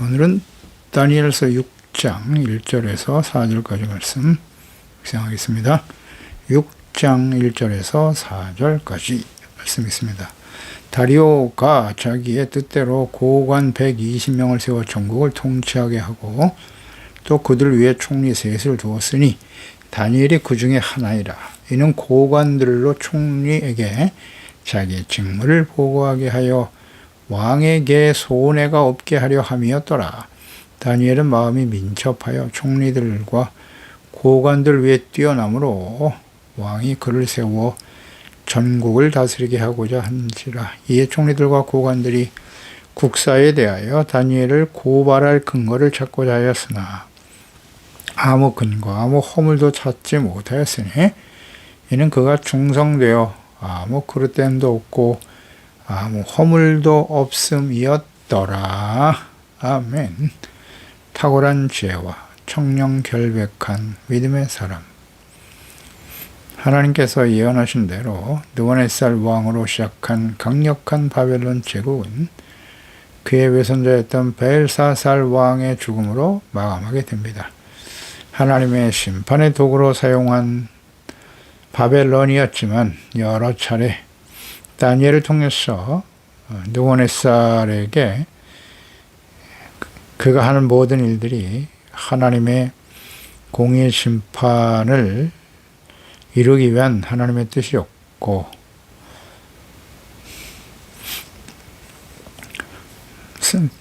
오늘은 다니엘서 6장 1절에서 4절까지 말씀 묵상하겠습니다. 6장 1절에서 4절까지 말씀 있습니다. 다리오가 자기의 뜻대로 고관 120명을 세워 전국을 통치하게 하고 또 그들 위에 총리 셋을 두었으니 다니엘이 그 중에 하나이라. 이는 고관들로 총리에게 자기의 직무를 보고하게 하여 왕에게 손해가 없게 하려 함이었더라. 다니엘은 마음이 민첩하여 총리들과 고관들 위에 뛰어나므로 왕이 그를 세워 전국을 다스리게 하고자 한지라. 이에 총리들과 고관들이 국사에 대하여 다니엘을 고발할 근거를 찾고자 하였으나 아무 근거, 아무 허물도 찾지 못하였으니 이는 그가 충성되어 아무 그릇됨도 없고 아무 허물도 없음이었더라. 아멘. 탁월한 지혜와 청령 결백한 믿음의 사람. 하나님께서 예언하신 대로 느부갓네살 왕으로 시작한 강력한 바벨론 제국은 그의 외손자였던 벨사살 왕의 죽음으로 마감하게 됩니다. 하나님의 심판의 도구로 사용한 바벨론이었지만 여러 차례 다니엘을 통해서 느부갓네살에게 그가 하는 모든 일들이 하나님의 공의 심판을 이루기 위한 하나님의 뜻이었고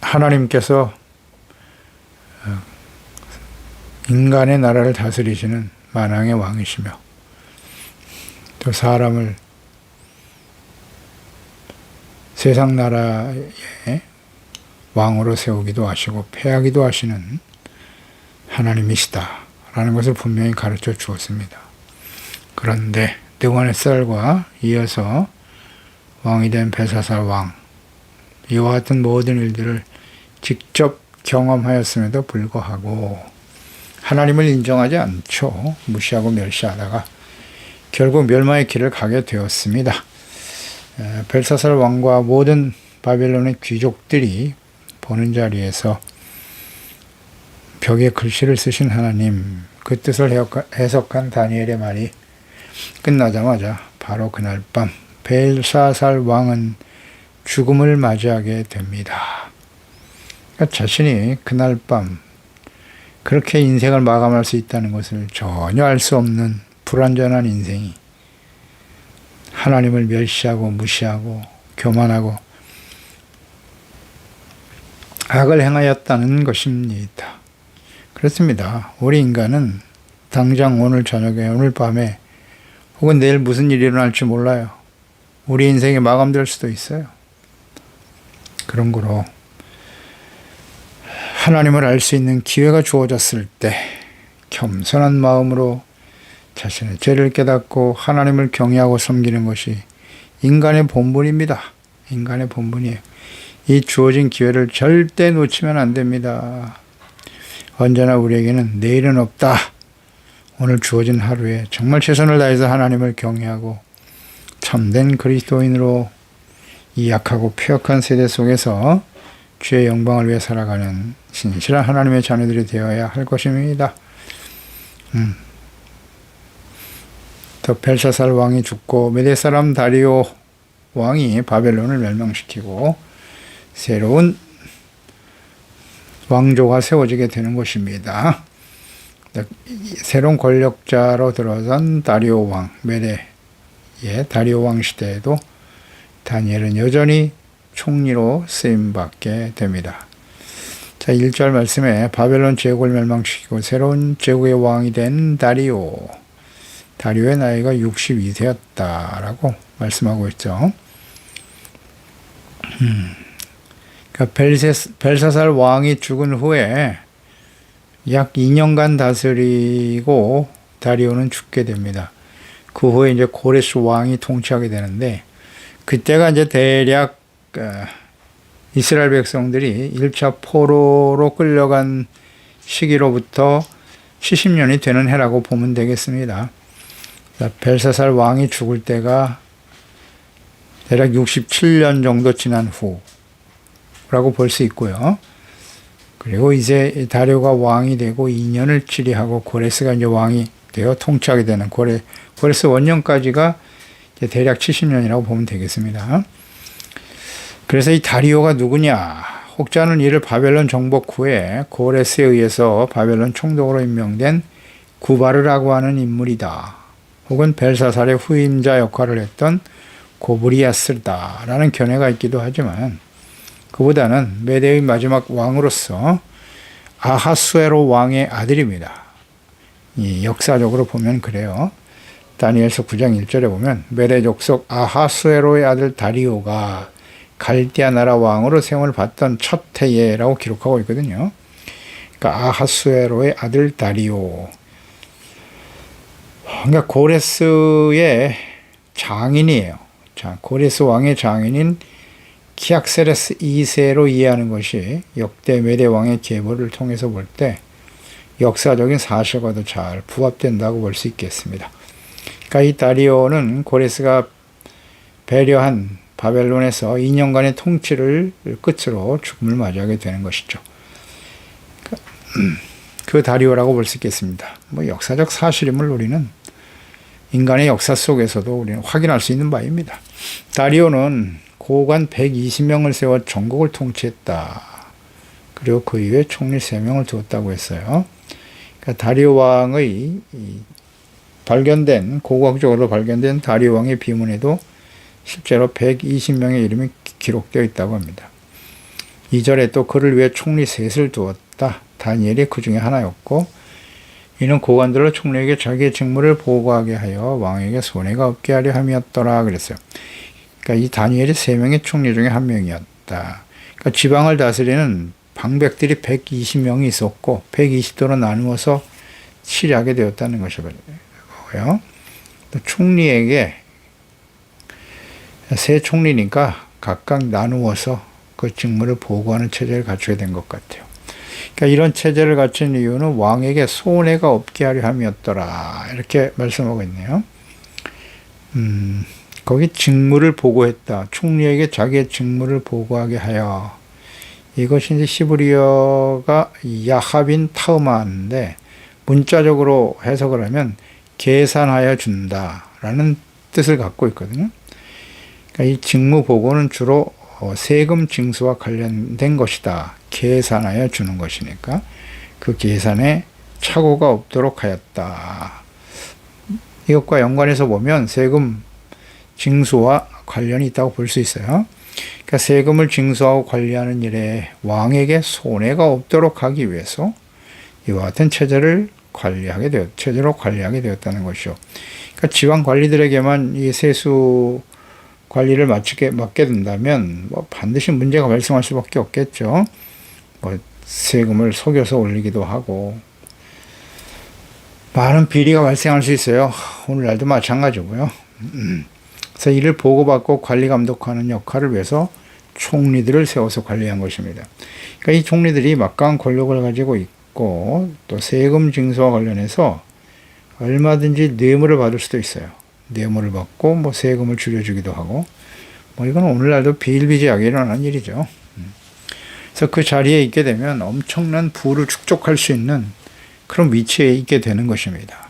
하나님께서 인간의 나라를 다스리시는 만왕의 왕이시며 또 사람을 세상 나라의 왕으로 세우기도 하시고 패하기도 하시는 하나님이시다 라는 것을 분명히 가르쳐 주었습니다. 그런데 느부갓네살과 이어서 왕이 된 벨사살 왕, 이와 같은 모든 일들을 직접 경험하였음에도 불구하고 하나님을 인정하지 않죠. 무시하고 멸시하다가 결국 멸망의 길을 가게 되었습니다. 벨사살 왕과 모든 바벨론의 귀족들이 보는 자리에서 벽에 글씨를 쓰신 하나님, 그 뜻을 해석한 다니엘의 말이 끝나자마자 바로 그날 밤 벨사살 왕은 죽음을 맞이하게 됩니다. 그러니까 자신이 그날 밤 그렇게 인생을 마감할 수 있다는 것을 전혀 알 수 없는 불완전한 인생이 하나님을 멸시하고 무시하고 교만하고 악을 행하였다는 것입니다. 그렇습니다. 우리 인간은 당장 오늘 저녁에, 오늘 밤에 혹은 내일 무슨 일이 일어날지 몰라요. 우리 인생이 마감될 수도 있어요. 그런 거로 하나님을 알 수 있는 기회가 주어졌을 때 겸손한 마음으로 자신의 죄를 깨닫고 하나님을 경외하고 섬기는 것이 인간의 본분입니다. 인간의 본분이에요. 이 주어진 기회를 절대 놓치면 안 됩니다. 언제나 우리에게는 내일은 없다. 오늘 주어진 하루에 정말 최선을 다해서 하나님을 경외하고 참된 그리스도인으로 이 약하고 폐역한 세대 속에서 주의 영광을 위해 살아가는 신실한 하나님의 자녀들이 되어야 할 것입니다. 또 벨사살 왕이 죽고 메대 사람 다리오 왕이 바벨론을 멸망시키고 새로운 왕조가 세워지게 되는 것입니다. 새로운 권력자로 들어선 다리오 왕, 메대의 다리오 왕 시대에도 다니엘은 여전히 총리로 쓰임받게 됩니다. 자, 1절 말씀에 바벨론 제국을 멸망시키고 새로운 제국의 왕이 된 다리오. 다리오의 나이가 62세였다라고 말씀하고 있죠. 그러니까 벨사살 왕이 죽은 후에 약 2년간 다스리고 다리오는 죽게 됩니다. 그 후에 이제 고레스 왕이 통치하게 되는데 그때가 이제 대략 이스라엘 백성들이 1차 포로로 끌려간 시기로부터 70년이 되는 해라고 보면 되겠습니다. 벨사살 왕이 죽을 때가 대략 67년 정도 지난 후라고 볼 수 있고요. 그리고 이제 다리오가 왕이 되고 2년을 치리하고 고레스가 이제 왕이 되어 통치하게 되는 고레스 원년까지가 이제 대략 70년이라고 보면 되겠습니다. 그래서 이 다리오가 누구냐? 혹자는 이를 바벨론 정복 후에 고레스에 의해서 바벨론 총독으로 임명된 구바르라고 하는 인물이다. 혹은 벨사살의 후임자 역할을 했던 고브리아스다라는 견해가 있기도 하지만 그보다는 메대의 마지막 왕으로서 아하수에로 왕의 아들입니다. 이 역사적으로 보면 그래요. 다니엘서 9장 1절에 보면 메대 족속 아하수에로의 아들 다리오가 갈대아 나라 왕으로 세움을 받던 첫 해에라고 기록하고 있거든요. 그러니까 아하수에로의 아들 다리오. 그러니까 고레스의 장인이에요. 자, 고레스 왕의 장인인 키악세레스 2세로 이해하는 것이 역대 메대 왕의 계보를 통해서 볼 때 역사적인 사실과도 잘 부합된다고 볼 수 있겠습니다. 그러니까 이 다리오는 고레스가 배려한 바벨론에서 2년간의 통치를 끝으로 죽음을 맞이하게 되는 것이죠. 그 다리오라고 볼 수 있겠습니다. 뭐 역사적 사실임을 우리는 인간의 역사 속에서도 우리는 확인할 수 있는 바입니다. 다리오는 고관 120명을 세워 전국을 통치했다. 그리고 그 이후에 총리 3명을 두었다고 했어요. 그러니까 다리오 왕의 고고학적으로 발견된 다리오 왕의 비문에도 실제로 120명의 이름이 기록되어 있다고 합니다. 2절에 또 그를 위해 총리 셋을 두었다. 다니엘이 그 중에 하나였고 이는 고관들로 총리에게 자기의 직무를 보고하게 하여 왕에게 손해가 없게 하려 함이었더라 그랬어요. 그러니까 이 다니엘이 3명의 총리 중에 1명이었다. 그러니까 지방을 다스리는 방백들이 120명이 있었고 120도로 나누어서 치리하게 되었다는 것이고요. 또 총리에게 세 총리니까 각각 나누어서 그 직무를 보고하는 체제를 갖추게 된 것 같아요. 그러니까 이런 체제를 갖춘 이유는 왕에게 손해가 없게 하려 함이었더라. 이렇게 말씀하고 있네요. 거기 직무를 보고했다. 총리에게 자기의 직무를 보고하게 하여. 이것이 이제 시브리어가 야하빈 타우마인데 문자적으로 해석을 하면 계산하여 준다라는 뜻을 갖고 있거든요. 그러니까 이 직무 보고는 주로 세금 징수와 관련된 것이다. 계산하여 주는 것이니까 그 계산에 착오가 없도록 하였다. 이것과 연관해서 보면 세금 징수와 관련이 있다고 볼 수 있어요. 그러니까 세금을 징수하고 관리하는 일에 왕에게 손해가 없도록 하기 위해서 이와 같은 체제로 관리하게 되었다는 것이죠. 그러니까 지방 관리들에게만 이 세수 관리를 맡게 된다면 뭐 반드시 문제가 발생할 수밖에 없겠죠. 뭐 세금을 속여서 올리기도 하고 많은 비리가 발생할 수 있어요. 오늘날도 마찬가지고요. 그래서 이를 보고받고 관리 감독하는 역할을 위해서 총리들을 세워서 관리한 것입니다. 그러니까 이 총리들이 막강한 권력을 가지고 있고 또 세금 징수와 관련해서 얼마든지 뇌물을 받을 수도 있어요. 뇌물을 받고 뭐 세금을 줄여주기도 하고 뭐 이건 오늘날도 비일비재하게 일어나는 일이죠. 그래서 그 자리에 있게 되면 엄청난 부를 축적할 수 있는 그런 위치에 있게 되는 것입니다.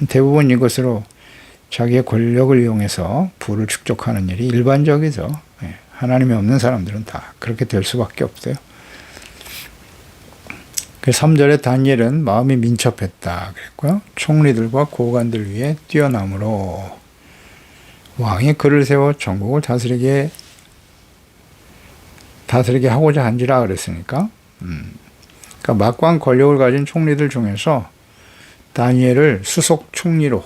대부분 이것으로 자기의 권력을 이용해서 부를 축적하는 일이 일반적이죠. 하나님이 없는 사람들은 다 그렇게 될 수밖에 없어요. 그 3절에 다니엘은 마음이 민첩했다 그랬고요. 총리들과 고관들 위에 뛰어남으로 왕이 그를 세워 전국을 다스리게 하고자 한지라 그랬으니까. 그러니까 막강한 권력을 가진 총리들 중에서 다니엘을 수석 총리로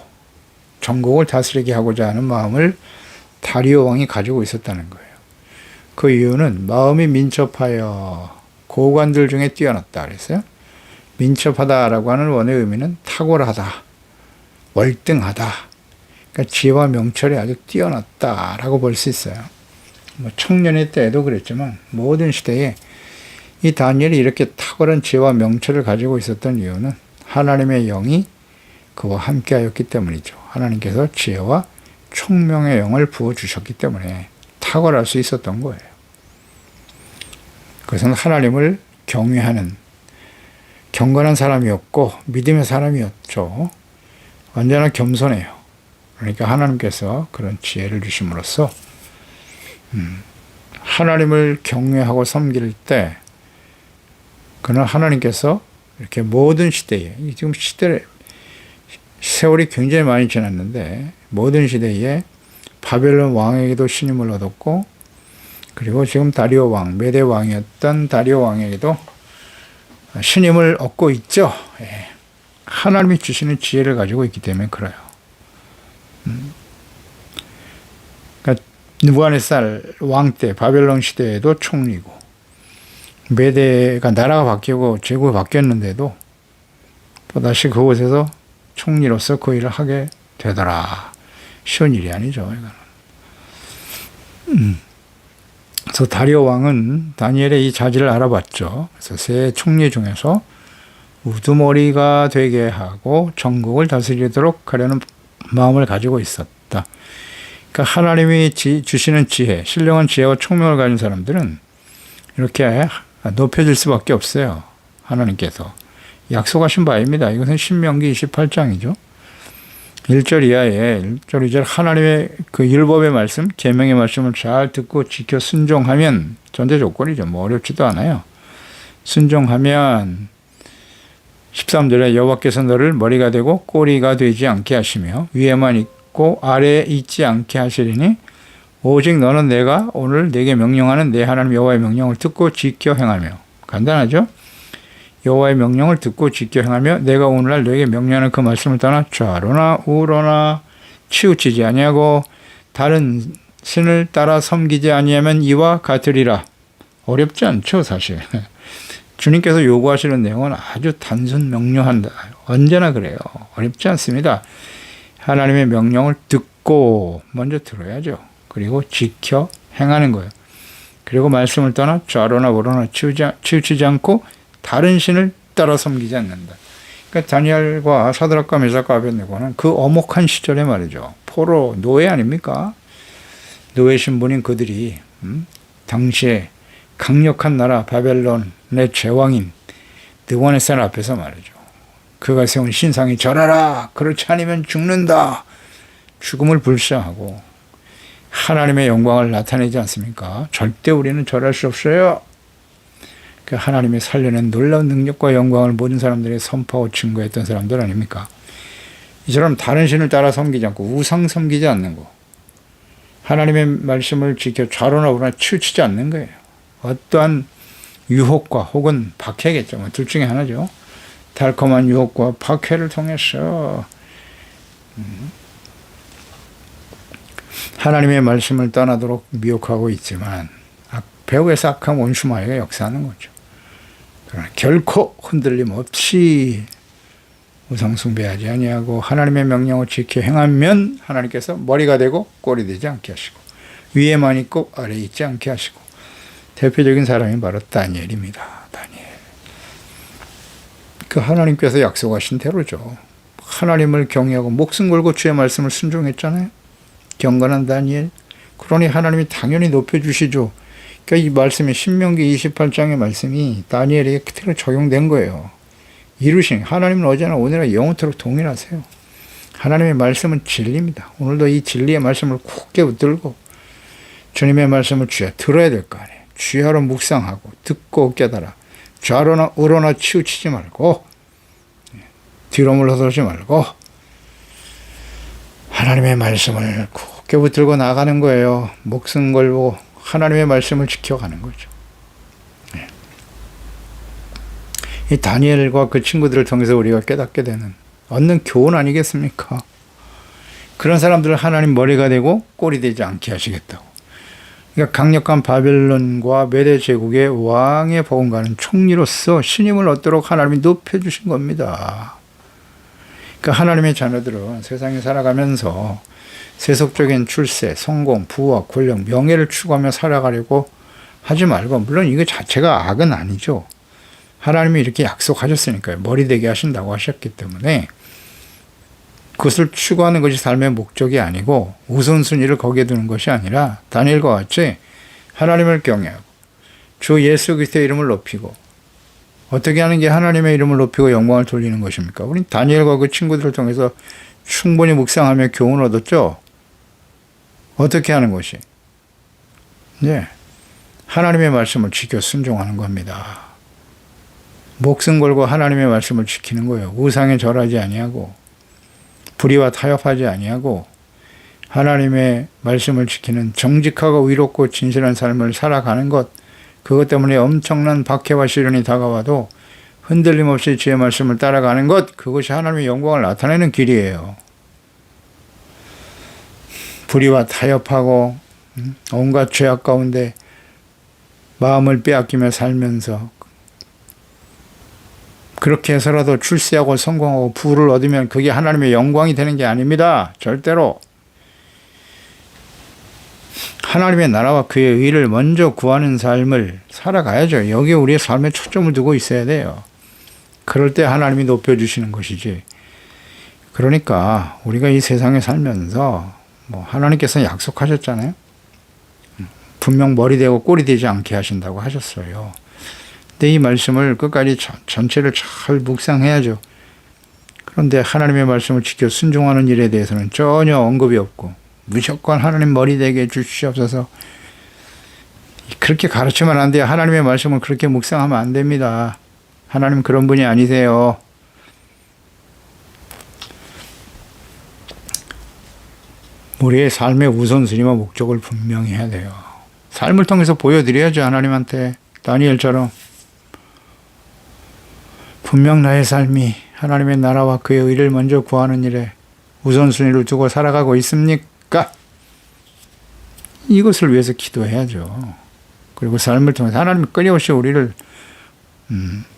전국을 다스리게 하고자 하는 마음을 다리오 왕이 가지고 있었다는 거예요. 그 이유는 마음이 민첩하여 고관들 중에 뛰어났다 그랬어요. 민첩하다라고 하는 원어의 의미는 탁월하다, 월등하다. 그러니까 지혜와 명철이 아주 뛰어났다라고 볼 수 있어요. 뭐 청년의 때에도 그랬지만 모든 시대에 이 다니엘이 이렇게 탁월한 지혜와 명철을 가지고 있었던 이유는 하나님의 영이 그와 함께하였기 때문이죠. 하나님께서 지혜와 총명의 영을 부어주셨기 때문에 탁월할 수 있었던 거예요. 그것은 하나님을 경외하는 경건한 사람이었고 믿음의 사람이었죠. 언제나 겸손해요. 그러니까 하나님께서 그런 지혜를 주심으로써 하나님을 경외하고 섬길 때 그는 하나님께서 이렇게 모든 시대에, 지금 세월이 굉장히 많이 지났는데 모든 시대에 바벨론 왕에게도 신임을 얻었고, 그리고 지금 다리오 왕, 메대 왕이었던 다리오 왕에게도 신임을 얻고 있죠. 예. 하나님이 주시는 지혜를 가지고 있기 때문에 그래요. 그러니까 느부갓네살 왕 때 바벨론 시대에도 총리고, 메대가 나라가 바뀌고 제국이 바뀌었는데도 또다시 그곳에서 총리로서 그 일을 하게 되더라. 쉬운 일이 아니죠, 이거는. 그래서 다리오 왕은 다니엘의 이 자질을 알아봤죠. 그래서 세 총리 중에서 우두머리가 되게 하고 전국을 다스리도록 하려는 마음을 가지고 있었다. 그러니까 하나님이 주시는 지혜, 신령한 지혜와 총명을 가진 사람들은 이렇게 높여질 수밖에 없어요. 하나님께서 약속하신 바입니다. 이것은 신명기 28장이죠. 1절 이하에 1절 2절 하나님의 그 율법의 말씀, 계명의 말씀을 잘 듣고 지켜 순종하면, 전제 조건이죠. 뭐 어렵지도 않아요. 순종하면 13절에 여호와께서 너를 머리가 되고 꼬리가 되지 않게 하시며 위에만 있고 아래에 있지 않게 하시리니 오직 너는 내가 오늘 내게 명령하는 내 하나님 여호와의 명령을 듣고 지켜 행하며. 간단하죠? 여호와의 명령을 듣고 지켜 행하며 내가 오늘날 너에게 명령하는 그 말씀을 떠나 좌로나 우로나 치우치지 아니하고 다른 신을 따라 섬기지 아니하면 이와 같으리라. 어렵지 않죠, 사실. 주님께서 요구하시는 내용은 아주 단순 명료한다. 언제나 그래요. 어렵지 않습니다. 하나님의 명령을 듣고 먼저 들어야죠. 그리고 지켜 행하는 거예요. 그리고 말씀을 떠나 좌로나 우로나 치우치지 않고 다른 신을 따라 섬기지 않는다. 그러니까 다니엘과 사드락과 메삭과 아벳네고는 그 엄혹한 시절에 말이죠. 포로 노예 아닙니까? 노예 신분인 그들이 당시에 강력한 나라 바벨론의 제왕인 느부갓네살 앞에서 말이죠. 그가 세운 신상이 절하라. 그렇지 않으면 죽는다. 죽음을 불사하고 하나님의 영광을 나타내지 않습니까? 절대 우리는 절할 수 없어요. 그 하나님의 살려낸 놀라운 능력과 영광을 모든 사람들에게 선포하고 증거했던 사람들 아닙니까? 이처럼 다른 신을 따라 섬기지 않고 우상 섬기지 않는 거, 하나님의 말씀을 지켜 좌로나 우로나 치우치지 않는 거예요. 어떠한 유혹과 혹은 박해겠죠. 둘 중에 하나죠. 달콤한 유혹과 박해를 통해서 하나님의 말씀을 떠나도록 미혹하고 있지만 배후에서 악한 원수마귀가 역사하는 거죠. 그러나 결코 흔들림 없이 우상 숭배하지 아니하고 하나님의 명령을 지켜 행하면 하나님께서 머리가 되고 꼴이 되지 않게 하시고 위에만 있고 아래에 있지 않게 하시고, 대표적인 사람이 바로 다니엘입니다. 다니엘. 그 하나님께서 약속하신 대로죠. 하나님을 경외하고 목숨 걸고 주의 말씀을 순종했잖아요. 경건한 다니엘. 그러니 하나님이 당연히 높여주시죠. 그러니까 이 말씀이 신명기 28장의 말씀이 다니엘에게 그대로 적용된 거예요. 이루신 하나님은 어제나 오늘나 영원토록 동일하세요. 하나님의 말씀은 진리입니다. 오늘도 이 진리의 말씀을 굳게 붙들고 주님의 말씀을 주야 들어야 될 거 아니에요. 주야로 묵상하고 듣고 깨달아 좌로나 우로나 치우치지 말고 뒤로 물러서지 말고 하나님의 말씀을 굳게 붙들고 나가는 거예요. 목숨 걸고 하나님의 말씀을 지켜가는 거죠. 이 다니엘과 그 친구들을 통해서 우리가 깨닫게 되는, 얻는 교훈 아니겠습니까? 그런 사람들을 하나님 머리가 되고 꼴이 되지 않게 하시겠다고. 그러니까 강력한 바벨론과 메대 제국의 왕의 보험가는 총리로서 신임을 얻도록 하나님이 높여주신 겁니다. 그러니까 하나님의 자녀들은 세상에 살아가면서 세속적인 출세, 성공, 부와 권력, 명예를 추구하며 살아가려고 하지 말고, 물론 이거 자체가 악은 아니죠. 하나님이 이렇게 약속하셨으니까요. 머리 되게 하신다고 하셨기 때문에 그것을 추구하는 것이 삶의 목적이 아니고 우선순위를 거기에 두는 것이 아니라 다니엘과 같이 하나님을 경외하고 주 예수 그리스도의 이름을 높이고 어떻게 하는 게 하나님의 이름을 높이고 영광을 돌리는 것입니까? 우린 다니엘과 그 친구들을 통해서 충분히 묵상하며 교훈을 얻었죠. 어떻게 하는 것이? 네. 하나님의 말씀을 지켜 순종하는 겁니다. 목숨 걸고 하나님의 말씀을 지키는 거예요. 우상에 절하지 아니하고 불의와 타협하지 아니하고 하나님의 말씀을 지키는 정직하고 의롭고 진실한 삶을 살아가는 것, 그것 때문에 엄청난 박해와 시련이 다가와도 흔들림 없이 주의 말씀을 따라가는 것, 그것이 하나님의 영광을 나타내는 길이에요. 불의와 타협하고 온갖 죄악 가운데 마음을 빼앗기며 살면서 그렇게 해서라도 출세하고 성공하고 부를 얻으면 그게 하나님의 영광이 되는 게 아닙니다. 절대로. 하나님의 나라와 그의 의를 먼저 구하는 삶을 살아가야죠. 여기에 우리의 삶에 초점을 두고 있어야 돼요. 그럴 때 하나님이 높여주시는 것이지. 그러니까 우리가 이 세상에 살면서 하나님께서 약속하셨잖아요. 분명 머리 되고 꼬리 되지 않게 하신다고 하셨어요. 근데 이 말씀을 끝까지 전체를 잘 묵상해야죠. 그런데 하나님의 말씀을 지켜 순종하는 일에 대해서는 전혀 언급이 없고 무조건 하나님 머리 되게 해주시옵소서. 그렇게 가르치면 안 돼요. 하나님의 말씀을 그렇게 묵상하면 안 됩니다. 하나님 그런 분이 아니세요. 우리의 삶의 우선순위와 목적을 분명히 해야 돼요. 삶을 통해서 보여드려야죠. 하나님한테. 다니엘처럼 분명 나의 삶이 하나님의 나라와 그의 의를 먼저 구하는 일에 우선순위를 두고 살아가고 있습니까? 이것을 위해서 기도해야죠. 그리고 삶을 통해서 하나님이 끊임없이 우리를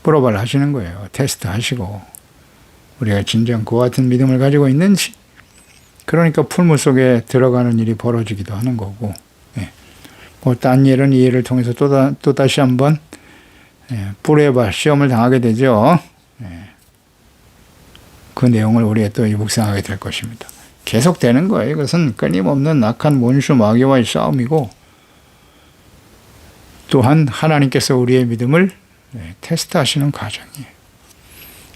프로발 하시는 거예요. 테스트 하시고 우리가 진정 그와 같은 믿음을 가지고 있는지, 그러니까 풀무 속에 들어가는 일이 벌어지기도 하는 거고, 다니엘은 이 일을 통해서 또 다시 한번 뿌레바 시험을 당하게 되죠. 그 내용을 우리가 또 묵상하게 될 것입니다. 계속되는 거예요. 이것은 끊임없는 악한 원수 마귀와의 싸움이고, 또한 하나님께서 우리의 믿음을 테스트하시는 과정이에요.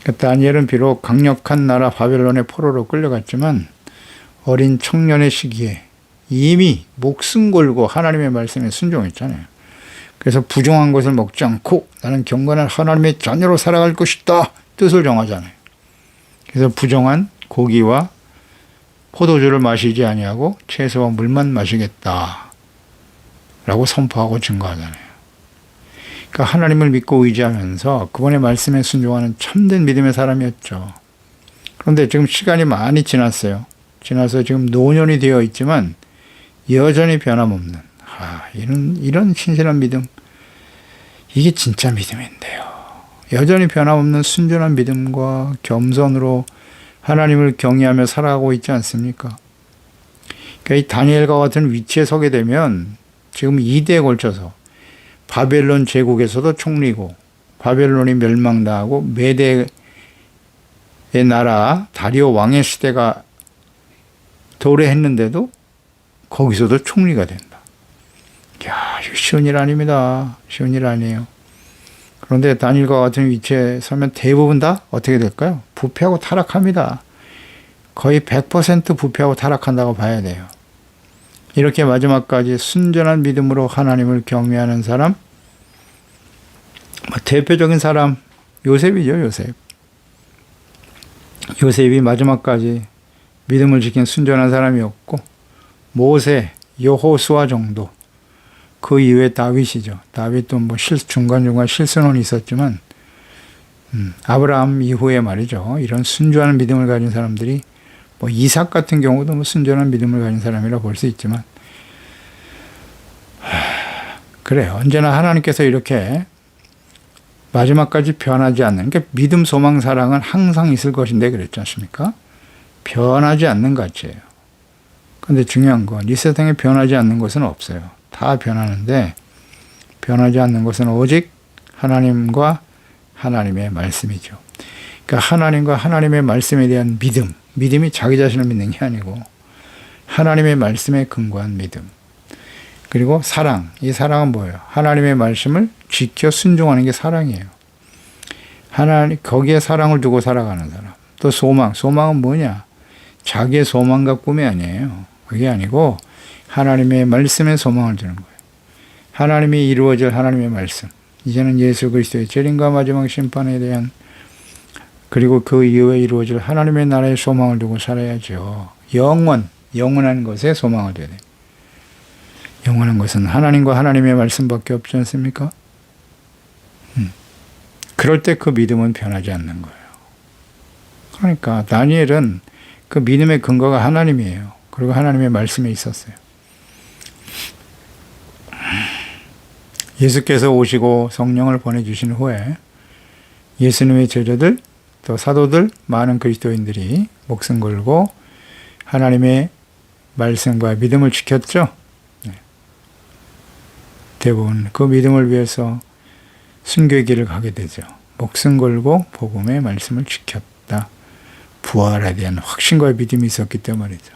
그러니까 다니엘은 비록 강력한 나라 바벨론의 포로로 끌려갔지만 어린 청년의 시기에 이미 목숨 걸고 하나님의 말씀에 순종했잖아요. 그래서 부정한 것을 먹지 않고 나는 경건한 하나님의 자녀로 살아갈 것이다 뜻을 정하잖아요. 그래서 부정한 고기와 포도주를 마시지 아니하고 채소와 물만 마시겠다 라고 선포하고 증거하잖아요. 그러니까 하나님을 믿고 의지하면서 그분의 말씀에 순종하는 참된 믿음의 사람이었죠. 그런데 지금 시간이 많이 지났어요. 지나서 지금 노년이 되어 있지만 여전히 변함없는 이런 신실한 믿음, 이게 진짜 믿음인데요. 여전히 변함없는 순전한 믿음과 겸손으로 하나님을 경외하며 살아가고 있지 않습니까? 그러니까 이 다니엘과 같은 위치에 서게 되면 지금 2대에 걸쳐서 바벨론 제국에서도 총리고, 바벨론이 멸망당하고 메대의 나라 다리오 왕의 시대가 도래했는데도 거기서도 총리가 된다. 이야, 이거 쉬운 일 아닙니다. 쉬운 일 아니에요. 그런데 다니엘과 같은 위치에 서면 대부분 다 어떻게 될까요? 부패하고 타락합니다. 거의 100% 부패하고 타락한다고 봐야 돼요. 이렇게 마지막까지 순전한 믿음으로 하나님을 경외하는 사람, 대표적인 사람 요셉이죠. 요셉. 요셉이 마지막까지 믿음을 지킨 순전한 사람이었고, 모세, 여호수아 정도, 그 이후에 다윗이죠. 다윗도 중간중간 실수는 있었지만 아브라함 이후에 말이죠. 이런 순전한 믿음을 가진 사람들이, 이삭 같은 경우도 순전한 믿음을 가진 사람이라 볼 수 있지만, 그래요. 언제나 하나님께서 이렇게 마지막까지 변하지 않는, 그러니까 믿음, 소망, 사랑은 항상 있을 것인데 그랬지 않습니까? 변하지 않는 가치예요. 그런데 중요한 건 이 세상에 변하지 않는 것은 없어요. 다 변하는데 변하지 않는 것은 오직 하나님과 하나님의 말씀이죠. 그러니까 하나님과 하나님의 말씀에 대한 믿음, 믿음이 자기 자신을 믿는 게 아니고 하나님의 말씀에 근거한 믿음. 그리고 사랑, 이 사랑은 뭐예요? 하나님의 말씀을 지켜 순종하는 게 사랑이에요. 하나님, 거기에 사랑을 두고 살아가는 사람. 또 소망. 소망은 뭐냐? 자기의 소망과 꿈이 아니에요. 그게 아니고 하나님의 말씀에 소망을 두는 거예요. 하나님이 이루어질 하나님의 말씀. 이제는 예수 그리스도의 재림과 마지막 심판에 대한, 그리고 그 이후에 이루어질 하나님의 나라에 소망을 두고 살아야죠. 영원한 것에 소망을 둬야 돼요. 영원한 것은 하나님과 하나님의 말씀밖에 없지 않습니까? 그럴 때 그 믿음은 변하지 않는 거예요. 그러니까 다니엘은 그 믿음의 근거가 하나님이에요. 그리고 하나님의 말씀에 있었어요. 예수께서 오시고 성령을 보내주신 후에 예수님의 제자들, 또 사도들, 많은 그리스도인들이 목숨 걸고 하나님의 말씀과 믿음을 지켰죠. 대부분 그 믿음을 위해서 순교의 길을 가게 되죠. 목숨 걸고 복음의 말씀을 지켰다. 부활에 대한 확신과 믿음이 있었기 때문이죠.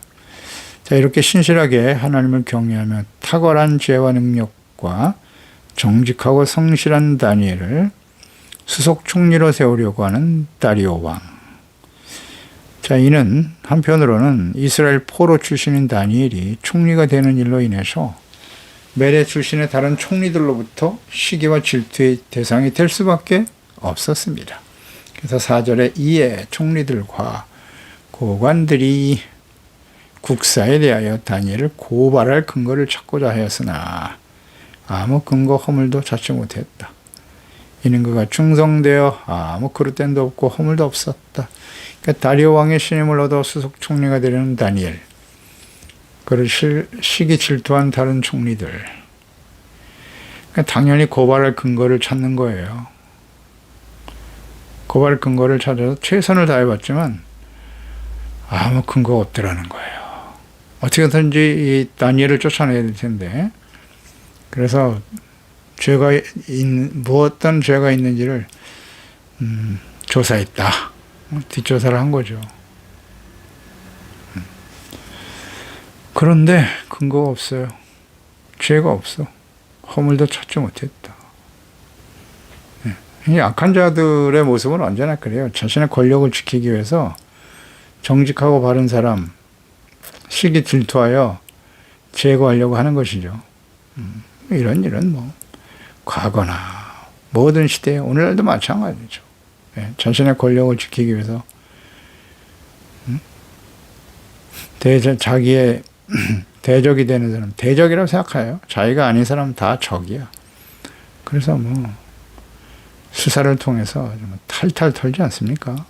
자, 이렇게 신실하게 하나님을 경외하며 탁월한 지혜와 능력과 정직하고 성실한 다니엘을 수석 총리로 세우려고 하는 다리오 왕. 자, 이는 한편으로는 이스라엘 포로 출신인 다니엘이 총리가 되는 일로 인해서 메대 출신의 다른 총리들로부터 시기와 질투의 대상이 될 수밖에 없었습니다. 그래서 4절에 이에 총리들과 고관들이 국사에 대하여 다니엘을 고발할 근거를 찾고자 하였으나 아무 근거 허물도 찾지 못했다. 이는 그가 충성되어 아무 그릇됨도 없고 허물도 없었다. 그러니까 다리오 왕의 신임을 얻어 수석 총리가 되려는 다니엘, 그를 시기 질투한 다른 총리들, 그러니까 당연히 고발할 근거를 찾는 거예요. 고발 근거를 찾아서 최선을 다해봤지만 아무 근거가 없더라는 거예요. 어떻게든지 이 다니엘을 쫓아내야 될 텐데, 그래서 어떤 죄가 있는지를 조사했다. 뒷조사를 한 거죠. 그런데 근거가 없어요. 죄가 없어. 허물도 찾지 못했다. 이 악한 자들의 모습은 언제나 그래요. 자신의 권력을 지키기 위해서 정직하고 바른 사람, 시기 질투하여 제거하려고 하는 것이죠. 이런 일은 과거나 모든 시대에 오늘날도 마찬가지죠. 자신의 권력을 지키기 위해서 자기의 대적이 되는 사람, 대적이라고 생각해요. 자기가 아닌 사람 다 적이야. 그래서 수사를 통해서 탈탈 털지 않습니까?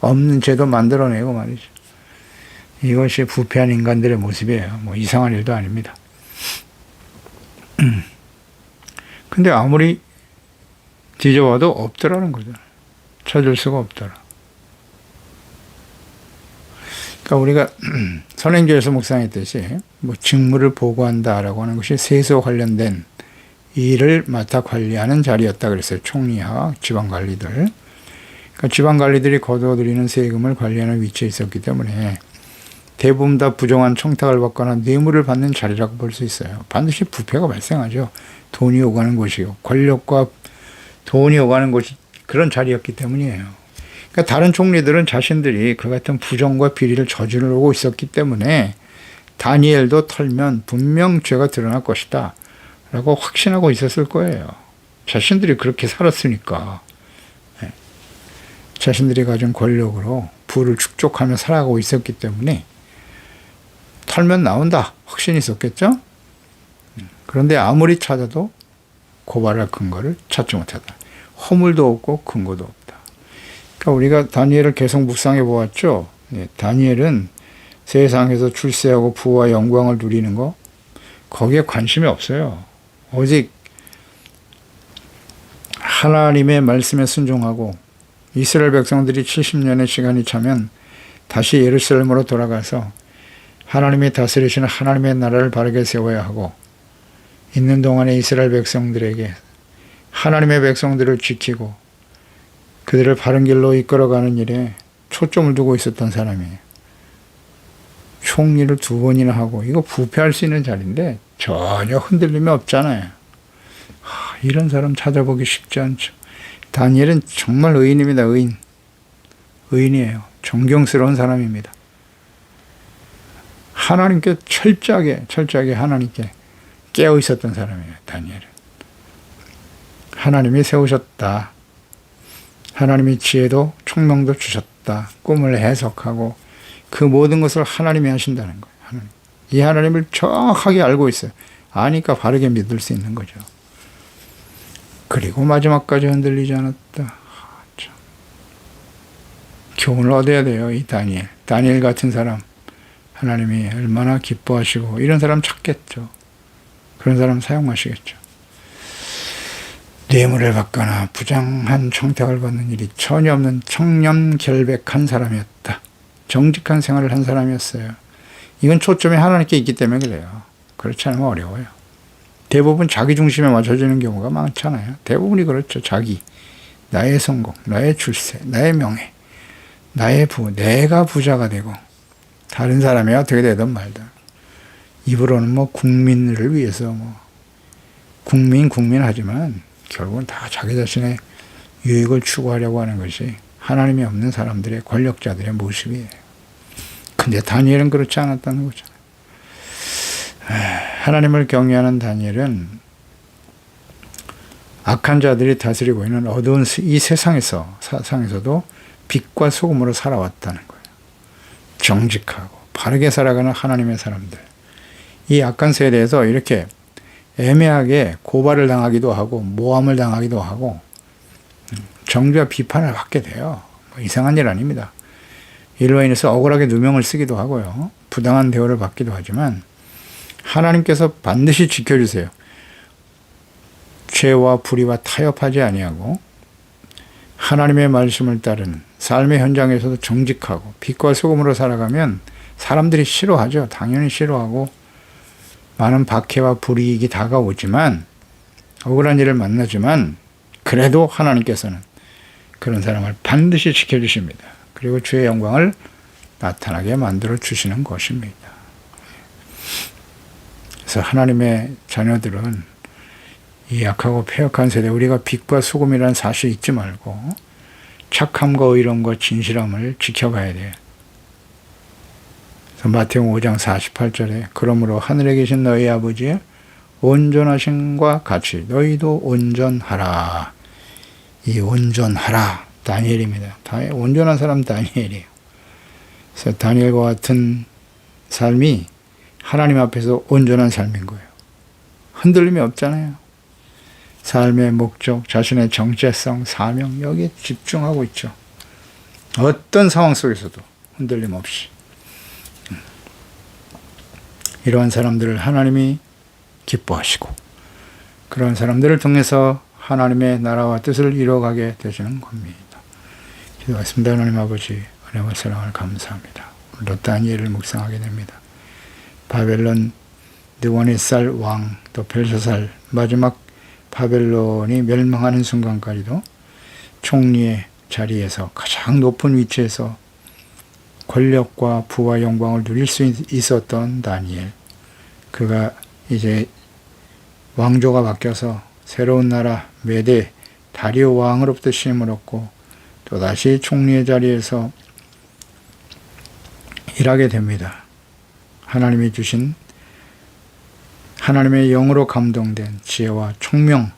없는 죄도 만들어내고 말이죠. 이것이 부패한 인간들의 모습이에요. 이상한 일도 아닙니다. 근데 아무리 뒤져봐도 없더라는 거죠. 찾을 수가 없더라. 그러니까 우리가 선행교에서 묵상했듯이 직무를 보고한다라고 하는 것이 세수와 관련된 일을 맡아 관리하는 자리였다 그랬어요. 총리와 지방관리들. 그러니까 지방관리들이 거둬들이는 세금을 관리하는 위치에 있었기 때문에 대부분 다 부정한 청탁을 받거나 뇌물을 받는 자리라고 볼 수 있어요. 반드시 부패가 발생하죠. 돈이 오가는 곳이요. 권력과 돈이 오가는 곳이 그런 자리였기 때문이에요. 그러니까 다른 총리들은 자신들이 그 같은 부정과 비리를 저지르고 있었기 때문에 다니엘도 털면 분명 죄가 드러날 것이다 라고 확신하고 있었을 거예요. 자신들이 그렇게 살았으니까. 자신들이 가진 권력으로 부를 축적하며 살아가고 있었기 때문에 털면 나온다 확신이 있었겠죠. 그런데 아무리 찾아도 고발할 근거를 찾지 못했다. 허물도 없고 근거도 없다. 그러니까 우리가 다니엘을 계속 묵상해 보았죠. 다니엘은 세상에서 출세하고 부와 영광을 누리는 거 거기에 관심이 없어요. 오직 하나님의 말씀에 순종하고 이스라엘 백성들이 70년의 시간이 차면 다시 예루살렘으로 돌아가서 하나님이 다스리시는 하나님의 나라를 바르게 세워야 하고 있는 동안에 이스라엘 백성들에게 하나님의 백성들을 지키고 그들을 바른 길로 이끌어가는 일에 초점을 두고 있었던 사람이에요. 총리를 2번이나 하고 이거 부패할 수 있는 자리인데 전혀 흔들림이 없잖아요. 이런 사람 찾아보기 쉽지 않죠. 다니엘은 정말 의인입니다. 의인이에요. 존경스러운 사람입니다. 하나님께 철저하게 하나님께 깨어 있었던 사람이에요. 다니엘은. 하나님이 세우셨다. 하나님이 지혜도 총명도 주셨다. 꿈을 해석하고 그 모든 것을 하나님이 하신다는 거예요. 이 하나님을 정확하게 알고 있어요. 아니까 바르게 믿을 수 있는 거죠. 그리고 마지막까지 흔들리지 않았다. 참. 교훈을 얻어야 돼요. 이 다니엘 같은 사람 하나님이 얼마나 기뻐하시고 이런 사람 찾겠죠. 그런 사람 사용하시겠죠. 뇌물을 받거나 부정한 청탁을 받는 일이 전혀 없는 청렴결백한 사람이었다. 정직한 생활을 한 사람이었어요. 이건 초점이 하나님께 있기 때문에 그래요. 그렇지 않으면 어려워요. 대부분 자기 중심에 맞춰지는 경우가 많잖아요. 대부분이 그렇죠. 나의 성공, 나의 출세, 나의 명예, 나의 내가 부자가 되고 다른 사람이 어떻게 되든 말든 입으로는 국민을 위해서 국민 하지만 결국은 다 자기 자신의 유익을 추구하려고 하는 것이 하나님이 없는 사람들의 권력자들의 모습이에요. 근데 다니엘은 그렇지 않았다는 거죠. 하나님을 경외하는 다니엘은 악한 자들이 다스리고 있는 어두운 이 세상에서도 빛과 소금으로 살아왔다는 거예요. 정직하고 바르게 살아가는 하나님의 사람들. 이 악한 세대에서 이렇게 애매하게 고발을 당하기도 하고 모함을 당하기도 하고 정죄와 비판을 받게 돼요. 이상한 일 아닙니다. 이로 인해서 억울하게 누명을 쓰기도 하고요. 부당한 대우를 받기도 하지만 하나님께서 반드시 지켜주세요. 죄와 불의와 타협하지 아니하고 하나님의 말씀을 따르는 삶의 현장에서도 정직하고 빛과 소금으로 살아가면 사람들이 싫어하죠. 당연히 싫어하고 많은 박해와 불이익이 다가오지만 억울한 일을 만나지만 그래도 하나님께서는 그런 사람을 반드시 지켜주십니다. 그리고 주의 영광을 나타나게 만들어 주시는 것입니다. 그래서 하나님의 자녀들은 이 약하고 패역한 세대 우리가 빛과 소금이라는 사실 잊지 말고 착함과 의로움과 진실함을 지켜가야 돼요. 마태복음 5장 48절에 그러므로 하늘에 계신 너희 아버지의 온전하심과 같이 너희도 온전하라. 이 온전하라 다니엘입니다. 온전한 사람 다니엘이에요. 그래서 다니엘과 같은 삶이 하나님 앞에서 온전한 삶인 거예요. 흔들림이 없잖아요. 삶의 목적, 자신의 정체성, 사명 여기에 집중하고 있죠. 어떤 상황 속에서도 흔들림 없이. 이러한 사람들을 하나님이 기뻐하시고 그런 사람들을 통해서 하나님의 나라와 뜻을 이루어가게 되시는 겁니다. 기도하겠습니다. 하나님 아버지 은혜와 사랑을 감사합니다. 오늘도 다니엘을 묵상하게 됩니다. 바벨론 느부갓네살 왕 또 벨사살 마지막 바벨론이 멸망하는 순간까지도 총리의 자리에서 가장 높은 위치에서 권력과 부와 영광을 누릴 수 있었던 다니엘. 그가 이제 왕조가 바뀌어서 새로운 나라 메대 다리오 왕으로부터 시임을 얻고 또다시 총리의 자리에서 일하게 됩니다. 하나님이 주신 하나님의 영으로 감동된 지혜와 총명을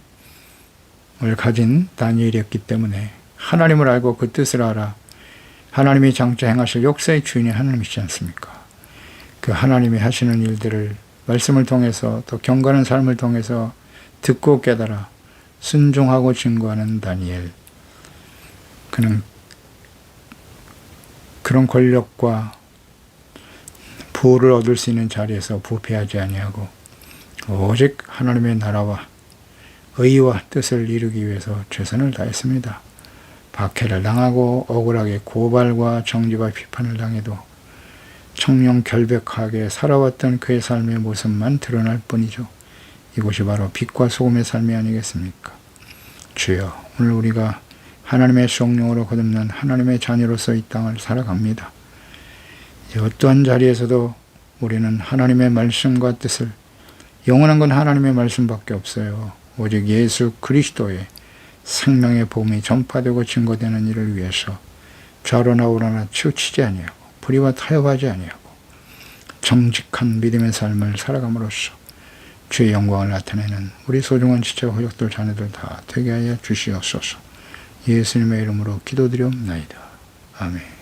가진 다니엘이었기 때문에 하나님을 알고 그 뜻을 알아 하나님이 장차 행하실 역사의 주인이 하나님이시지 않습니까? 그 하나님이 하시는 일들을 말씀을 통해서 또 경건한 삶을 통해서 듣고 깨달아 순종하고 증거하는 다니엘. 그는 그런 권력과 부를 얻을 수 있는 자리에서 부패하지 아니하고 오직 하나님의 나라와 의와 뜻을 이루기 위해서 최선을 다했습니다. 박해를 당하고 억울하게 고발과 정죄와 비판을 당해도 청렴결백하게 살아왔던 그의 삶의 모습만 드러날 뿐이죠. 이곳이 바로 빛과 소금의 삶이 아니겠습니까? 주여, 오늘 우리가 하나님의 성령으로 거듭난 하나님의 자녀로서 이 땅을 살아갑니다. 어떠한 자리에서도 우리는 하나님의 말씀과 뜻을 영원한 건 하나님의 말씀밖에 없어요. 오직 예수 그리스도의 생명의 복음이 전파되고 증거되는 일을 위해서 좌로나 우로나 치우치지 아니하고 불의와 타협하지 아니하고 정직한 믿음의 삶을 살아감으로써 주의 영광을 나타내는 우리 소중한 지체 호족들 자녀들 다 되게 하여 주시옵소서. 예수님의 이름으로 기도드리옵나이다. 아멘.